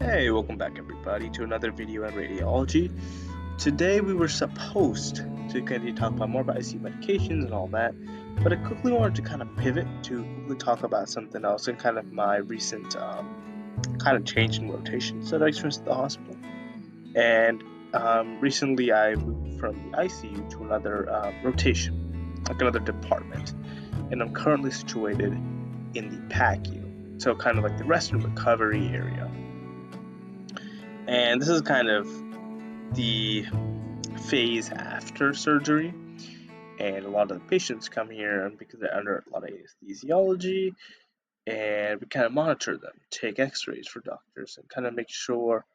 Hey, welcome back everybody to another video on radiology. Today we were supposed to kind of talk about more about ICU medications and all that, but I quickly wanted to kind of pivot to quickly talk about something else and kind of my recent kind of change in rotations that I experienced at the hospital. And recently I moved from the ICU to another rotation, like another department, and I'm currently situated in the PACU, so kind of like the rest and recovery area. And this is kind of the phase after surgery, and a lot of the patients come here because they're under a lot of anesthesiology, and we kind of monitor them, take x-rays for doctors, and kind of make sure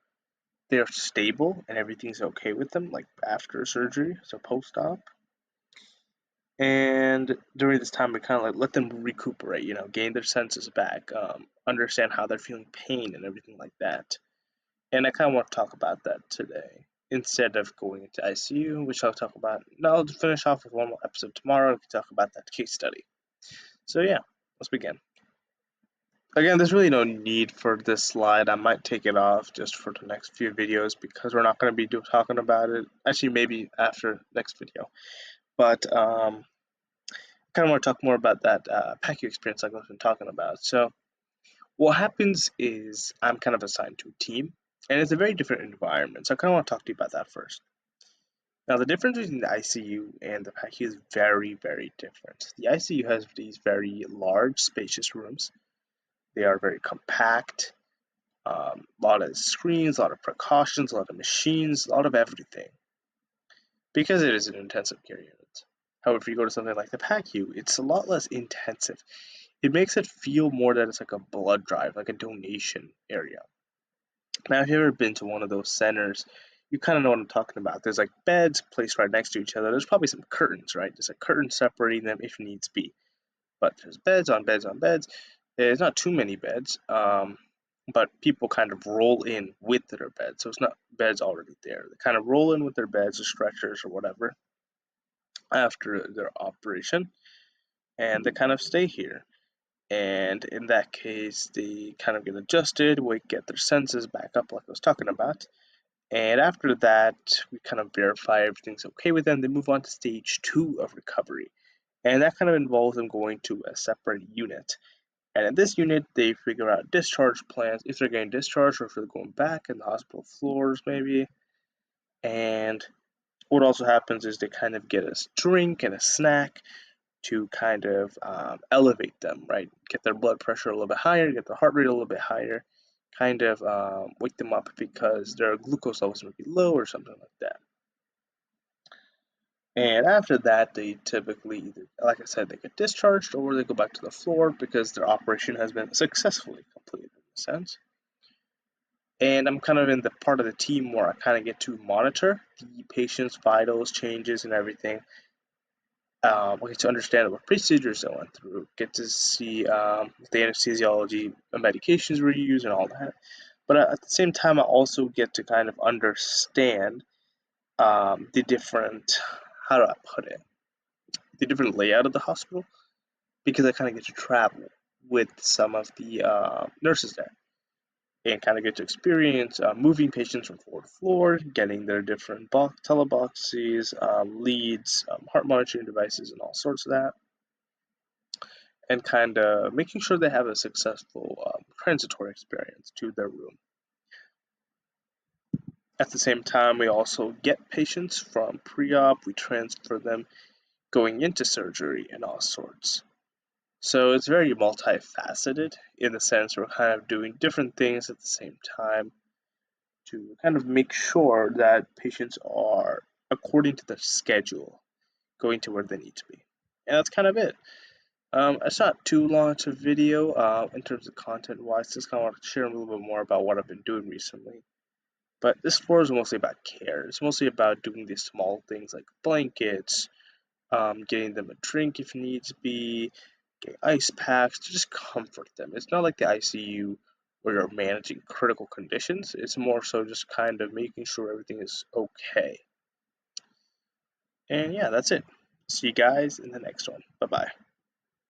they're stable and everything's okay with them, like after surgery, so post-op. And during this time we kind of like let them recuperate, gain their senses back, understand how they're feeling pain and everything like that. And I kind of want to talk about that today instead of going into ICU, which I'll talk about. No, I'll finish off with one more episode tomorrow. We can talk about that case study. So yeah, let's begin. Again, there's really no need for this slide. I might take it off just for the next few videos because we're not going to be talking about it. Actually, maybe after next video. But kind of want to talk more about that PACU experience like I've been talking about. So what happens is I'm kind of assigned to a team, and it's a very different environment. So I kind of want to talk to you about that first. Now, the difference between the ICU and the PACU is very, very different. The ICU has these very large, spacious rooms. They are very compact, a lot of screens, a lot of precautions, a lot of machines, a lot of everything, because it is an intensive care unit. However, if you go to something like the PACU, it's a lot less intensive. It makes it feel more that it's like a blood drive, like a donation area. Now, if you've ever been to one of those centers, you kind of know what I'm talking about. There's like beds placed right next to each other. There's probably some curtains, right? There's a curtain separating them if needs be. But there's beds on beds on beds. There's not too many beds, but people kind of roll in with their beds. So it's not beds already there. They kind of roll in with their beds or stretchers or whatever after their operation, and they kind of stay here. And in that case, they kind of get adjusted, get their senses back up, like I was talking about. And after that, we kind of verify everything's okay with them. They move on to stage 2 of recovery. And that kind of involves them going to a separate unit. And in this unit, they figure out discharge plans, if they're getting discharged or if they're going back in the hospital floors, maybe. And what also happens is they kind of get a drink and a snack to kind of elevate them, right? Get their blood pressure a little bit higher, get their heart rate a little bit higher, kind of wake them up because their glucose levels might be low or something like that. And after that, they typically either, like I said, they get discharged or they go back to the floor because their operation has been successfully completed in a sense. And I'm kind of in the part of the team where I kind of get to monitor the patient's vitals, changes, and everything. We get to understand what procedures they went through, get to see the anesthesiology medications were used and all that. But at the same time, I also get to kind of understand the different, how do I put it, the different layout of the hospital, because I kind of get to travel with some of the nurses there and kind of get to experience moving patients from floor to floor, getting their different teleboxes, leads, heart monitoring devices, and all sorts of that, and kind of making sure they have a successful transitory experience to their room. At the same time, we also get patients from pre-op, we transfer them going into surgery and all sorts. So it's very multifaceted in the sense we're kind of doing different things at the same time to kind of make sure that patients are, according to the schedule, going to where they need to be. And that's kind of it. It's not too long to video in terms of content wise. Just kind of want to share a little bit more about what I've been doing recently. But this floor is mostly about care. It's mostly about doing these small things like blankets, getting them a drink if needs be, getting ice packs to just comfort them. It's not like the ICU where you're managing critical conditions. It's more so just kind of making sure everything is okay. And yeah, that's it. See you guys in the next one. Bye bye.